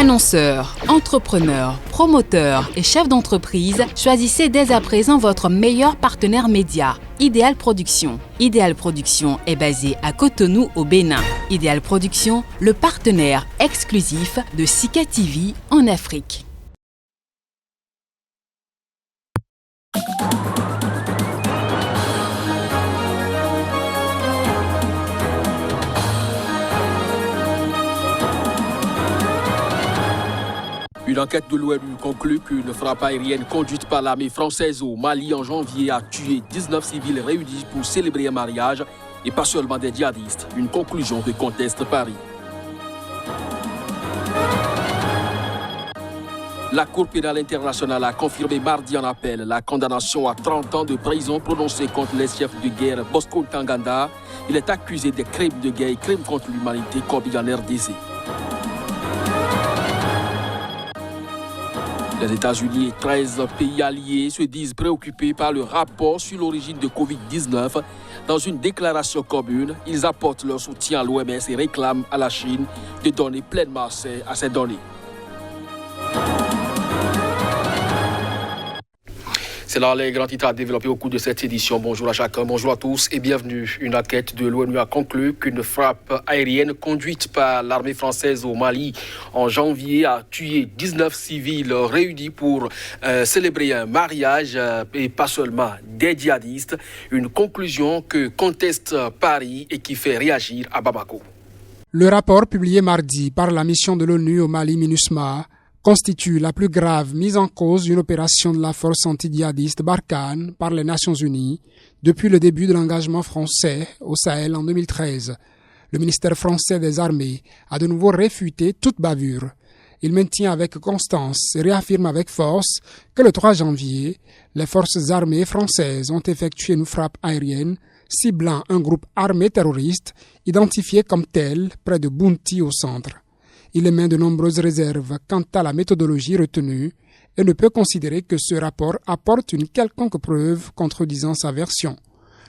Annonceurs, entrepreneurs, promoteurs et chefs d'entreprise, choisissez dès à présent votre meilleur partenaire média, Idéal Production. Idéal Production est basé à Cotonou au Bénin. Idéal Production, le partenaire exclusif de Sika TV en Afrique. Une enquête de l'ONU conclut qu'une frappe aérienne conduite par l'armée française au Mali en janvier a tué 19 civils réunis pour célébrer un mariage et pas seulement des djihadistes. Une conclusion que conteste Paris. La Cour pénale internationale a confirmé mardi en appel la condamnation à 30 ans de prison prononcée contre les chefs de guerre Bosco Ntaganda. Il est accusé des crimes de guerre et crimes contre l'humanité commis en RDC. Les États-Unis et 13 pays alliés se disent préoccupés par le rapport sur l'origine de Covid-19. Dans une déclaration commune, ils apportent leur soutien à l'OMS et réclament à la Chine de donner pleinement accès à ces données. C'est là les grands titres à développer au cours de cette édition. Bonjour à chacun, bonjour à tous et bienvenue. Une enquête de l'ONU a conclu qu'une frappe aérienne conduite par l'armée française au Mali en janvier a tué 19 civils réunis pour célébrer un mariage et pas seulement des djihadistes. Une conclusion que conteste Paris et qui fait réagir à Bamako. Le rapport publié mardi par la mission de l'ONU au Mali MINUSMA constitue la plus grave mise en cause d'une opération de la force anti-djihadiste Barkhane par les Nations Unies depuis le début de l'engagement français au Sahel en 2013. Le ministère français des Armées a de nouveau réfuté toute bavure. Il maintient avec constance et réaffirme avec force que le 3 janvier, les forces armées françaises ont effectué une frappe aérienne ciblant un groupe armé terroriste identifié comme tel près de Bounti au centre. Il émet de nombreuses réserves quant à la méthodologie retenue et ne peut considérer que ce rapport apporte une quelconque preuve contredisant sa version.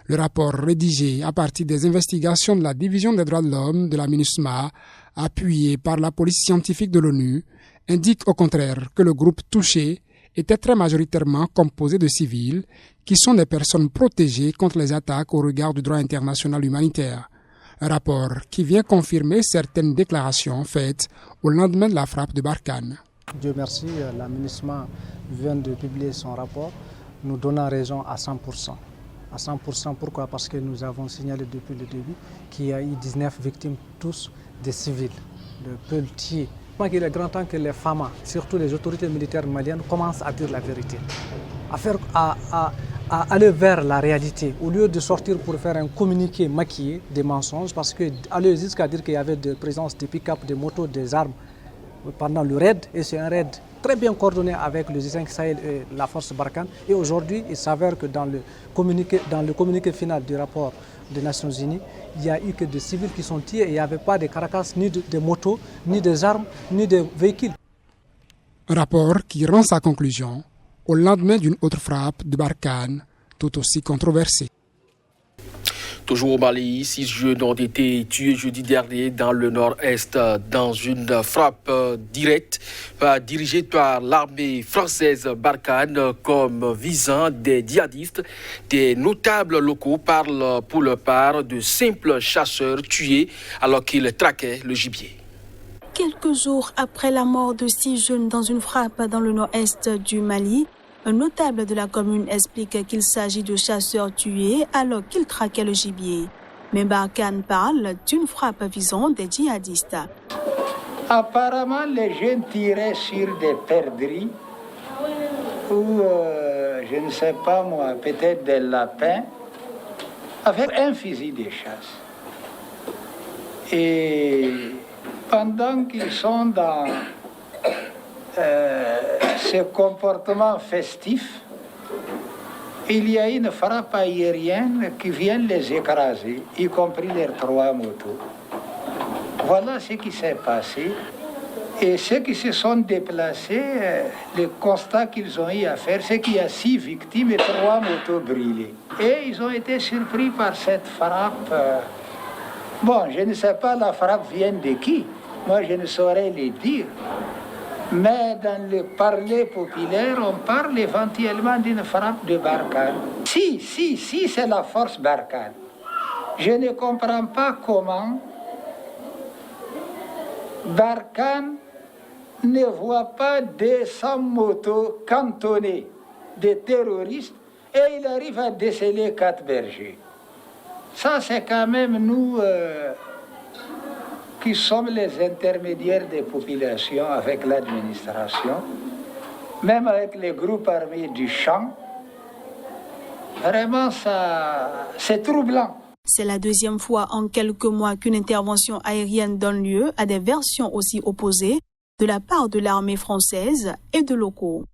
Le rapport rédigé à partir des investigations de la Division des droits de l'homme de la MINUSMA, appuyé par la police scientifique de l'ONU, indique au contraire que le groupe touché était très majoritairement composé de civils qui sont des personnes protégées contre les attaques au regard du droit international humanitaire. Un rapport qui vient confirmer certaines déclarations faites au lendemain de la frappe de Barkhane. Dieu merci, la MINUSMA vient de publier son rapport, nous donnant raison à 100%. À 100%, pourquoi? Parce que nous avons signalé depuis le début qu'il y a eu 19 victimes, tous des civils, de Pelletier. Il est grand temps que les FAMA, surtout les autorités militaires maliennes, commencent à dire la vérité, à aller vers la réalité, au lieu de sortir pour faire un communiqué maquillé des mensonges, parce que aller jusqu'à dire qu'il y avait de présence des pick-up, des motos, des armes pendant le raid, et c'est un raid très bien coordonné avec le G5 Sahel et la force Barkhane. Et aujourd'hui, il s'avère que dans le communiqué final du rapport des Nations Unies, il n'y a eu que des civils qui sont tués et il n'y avait pas de caracasses, ni de motos, ni des armes, ni de véhicules. Un rapport qui rend sa conclusion au lendemain d'une autre frappe de Barkhane, tout aussi controversée. Toujours au Mali, 6 jeunes ont été tués jeudi dernier dans le nord-est dans une frappe directe dirigée par l'armée française Barkhane comme visant des djihadistes. Des notables locaux parlent pour leur part de simples chasseurs tués alors qu'ils traquaient le gibier. Quelques jours après la mort de 6 jeunes dans une frappe dans le nord-est du Mali, un notable de la commune explique qu'il s'agit de chasseurs tués alors qu'ils traquaient le gibier. Mais Barkhane parle d'une frappe visant des djihadistes. Apparemment, les jeunes tiraient sur des perdrix ou, je ne sais pas moi, peut-être des lapins avec un fusil de chasse. Et pendant qu'ils sont dans ce comportement festif, il y a une frappe aérienne qui vient les écraser, y compris les 3 motos. Voilà ce qui s'est passé. Et ceux qui se sont déplacés, le constat qu'ils ont eu à faire, c'est qu'il y a 6 victimes et 3 motos brûlées. Et ils ont été surpris par cette frappe. Bon, je ne sais pas la frappe vient de qui. Moi, je ne saurais le dire. Mais dans le parler populaire, on parle éventuellement d'une frappe de Barkhane. Si, c'est la force Barkhane. Je ne comprends pas comment Barkhane ne voit pas 200 motos cantonnées de terroristes et il arrive à déceler 4 bergers. Ça, c'est quand même nous qui sommes les intermédiaires des populations avec l'administration, même avec les groupes armés du champ. Vraiment, ça, c'est troublant. C'est la deuxième fois en quelques mois qu'une intervention aérienne donne lieu à des versions aussi opposées de la part de l'armée française et de locaux.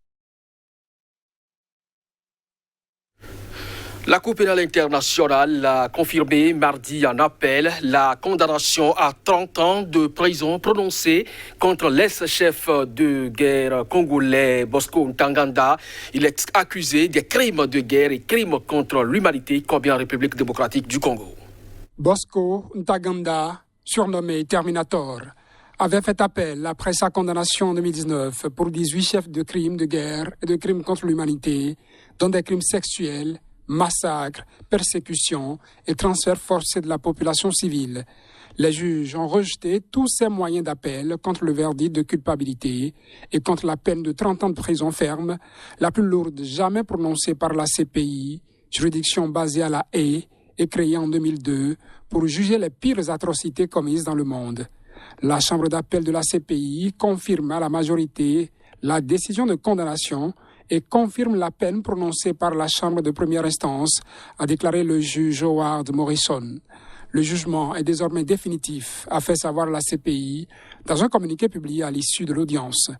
La Cour pénale internationale a confirmé mardi en appel la condamnation à 30 ans de prison prononcée contre l'ex-chef de guerre congolais Bosco Ntaganda. Il est accusé des crimes de guerre et crimes contre l'humanité commis en République démocratique du Congo. Bosco Ntaganda, surnommé Terminator, avait fait appel après sa condamnation en 2019 pour 18 chefs de crimes de guerre et de crimes contre l'humanité, dont des crimes sexuels, massacres, persécutions et transferts forcés de la population civile. Les juges ont rejeté tous ces moyens d'appel contre le verdict de culpabilité et contre la peine de 30 ans de prison ferme, la plus lourde jamais prononcée par la CPI, juridiction basée à La Haye et créée en 2002 pour juger les pires atrocités commises dans le monde. La chambre d'appel de la CPI confirme à la majorité la décision de condamnation et confirme la peine prononcée par la chambre de première instance, a déclaré le juge Howard Morrison. Le jugement est désormais définitif, a fait savoir la CPI dans un communiqué publié à l'issue de l'audience.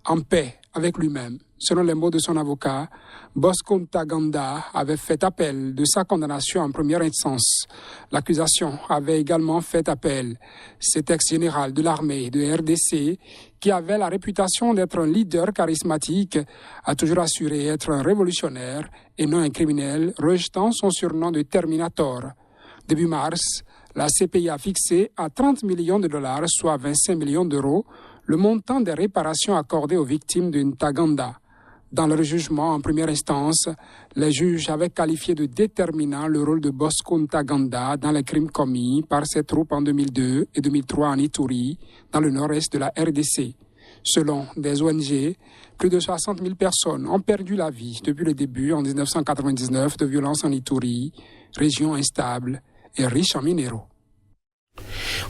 En paix avec lui-même, selon les mots de son avocat, Bosco Ntaganda avait fait appel de sa condamnation en première instance. L'accusation avait également fait appel. Cet ex-général de l'armée de RDC, qui avait la réputation d'être un leader charismatique, a toujours assuré être un révolutionnaire et non un criminel, rejetant son surnom de Terminator. Début mars, la CPI a fixé à 30 millions de dollars, soit 25 millions d'euros, le montant des réparations accordées aux victimes de Ntaganda. Dans leur jugement en première instance, les juges avaient qualifié de déterminant le rôle de Bosco Ntaganda dans les crimes commis par ses troupes en 2002 et 2003 en Ituri, dans le nord-est de la RDC. Selon des ONG, plus de 60 000 personnes ont perdu la vie depuis le début en 1999 de violences en Ituri, région instable et riche en minéraux.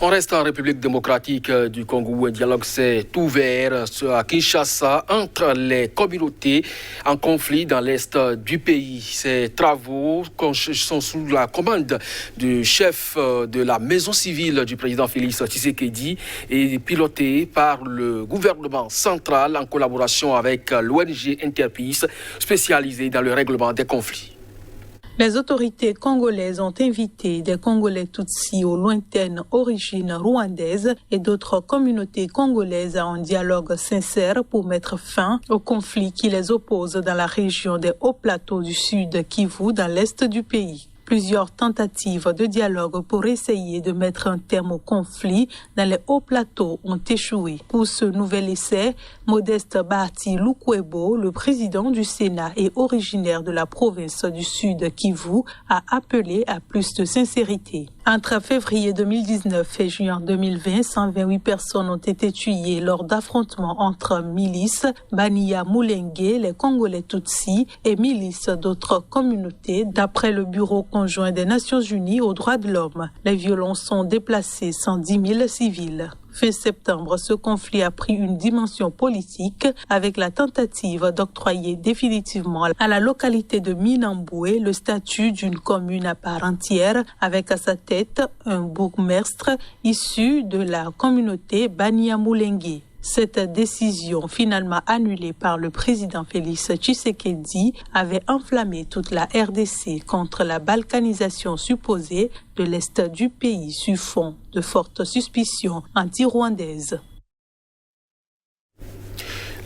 On reste en République démocratique du Congo où un dialogue s'est ouvert à Kinshasa entre les communautés en conflit dans l'est du pays. Ces travaux sont sous la commande du chef de la maison civile du président Félix Tshisekedi et pilotés par le gouvernement central en collaboration avec l'ONG Interpeace spécialisée dans le règlement des conflits. Les autorités congolaises ont invité des Congolais Tutsis aux lointaines origines rwandaises et d'autres communautés congolaises à un dialogue sincère pour mettre fin aux conflits qui les opposent dans la région des hauts plateaux du sud Kivu dans l'est du pays. Plusieurs tentatives de dialogue pour essayer de mettre un terme au conflit dans les hauts plateaux ont échoué. Pour ce nouvel essai, Modeste Bahati Lukwebo, le président du Sénat et originaire de la province du Sud Kivu, a appelé à plus de sincérité. Entre février 2019 et juin 2020, 128 personnes ont été tuées lors d'affrontements entre milices, Bania Mulenge, les Congolais Tutsis et milices d'autres communautés, d'après le Bureau conjoint des Nations Unies aux droits de l'homme. Les violences ont déplacé 110 000 civils. Fin septembre, ce conflit a pris une dimension politique avec la tentative d'octroyer définitivement à la localité de Minamboué le statut d'une commune à part entière avec à sa tête un bourgmestre issu de la communauté Banyamulenge. Cette décision, finalement annulée par le président Félix Tshisekedi, avait enflammé toute la RDC contre la balkanisation supposée de l'Est du pays sur fond de fortes suspicions anti-rwandaises.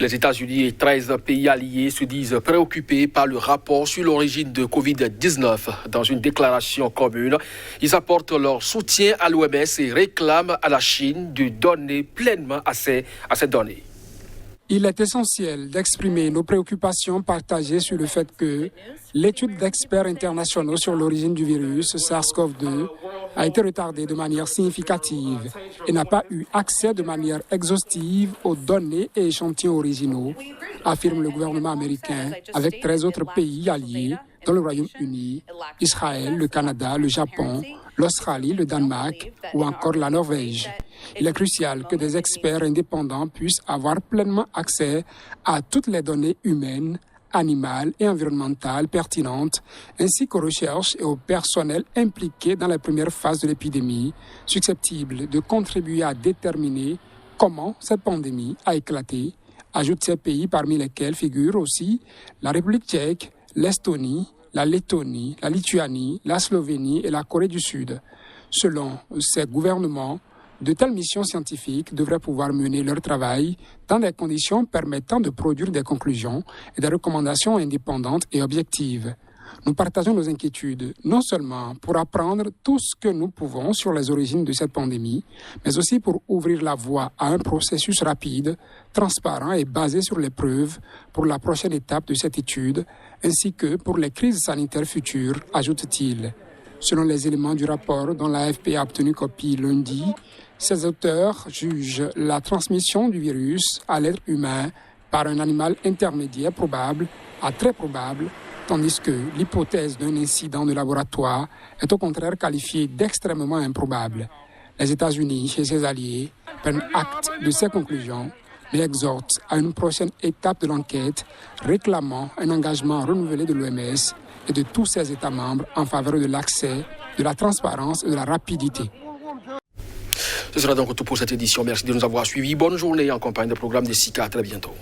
Les États-Unis et 13 pays alliés se disent préoccupés par le rapport sur l'origine de Covid-19. Dans une déclaration commune, ils apportent leur soutien à l'OMS et réclament à la Chine de donner pleinement accès à ces données. Il est essentiel d'exprimer nos préoccupations partagées sur le fait que l'étude d'experts internationaux sur l'origine du virus SARS-CoV-2 a été retardée de manière significative et n'a pas eu accès de manière exhaustive aux données et échantillons originaux, affirme le gouvernement américain avec 13 autres pays alliés, dont le Royaume-Uni, Israël, le Canada, le Japon, l'Australie, le Danemark ou encore la Norvège. Il est crucial que des experts indépendants puissent avoir pleinement accès à toutes les données humaines, animales et environnementales pertinentes, ainsi qu'aux recherches et au personnel impliqué dans les premières phases de l'épidémie, susceptibles de contribuer à déterminer comment cette pandémie a éclaté, ajoute ces pays parmi lesquels figurent aussi la République tchèque, l'Estonie, la Lettonie, la Lituanie, la Slovénie et la Corée du Sud. Selon ces gouvernements, de telles missions scientifiques devraient pouvoir mener leur travail dans des conditions permettant de produire des conclusions et des recommandations indépendantes et objectives. Nous partageons nos inquiétudes, non seulement pour apprendre tout ce que nous pouvons sur les origines de cette pandémie, mais aussi pour ouvrir la voie à un processus rapide, transparent et basé sur les preuves pour la prochaine étape de cette étude, ainsi que pour les crises sanitaires futures, ajoute-t-il. Selon les éléments du rapport dont l'AFP a obtenu copie lundi, ses auteurs jugent la transmission du virus à l'être humain par un animal intermédiaire probable à très probable, tandis que l'hypothèse d'un incident de laboratoire est au contraire qualifiée d'extrêmement improbable. Les États-Unis et ses alliés prennent acte de ces conclusions, mais exhortent à une prochaine étape de l'enquête, réclamant un engagement renouvelé de l'OMS et de tous ses États membres en faveur de l'accès, de la transparence et de la rapidité. Ce sera donc tout pour cette édition. Merci de nous avoir suivis. Bonne journée en compagnie du programme des SICA. À très bientôt.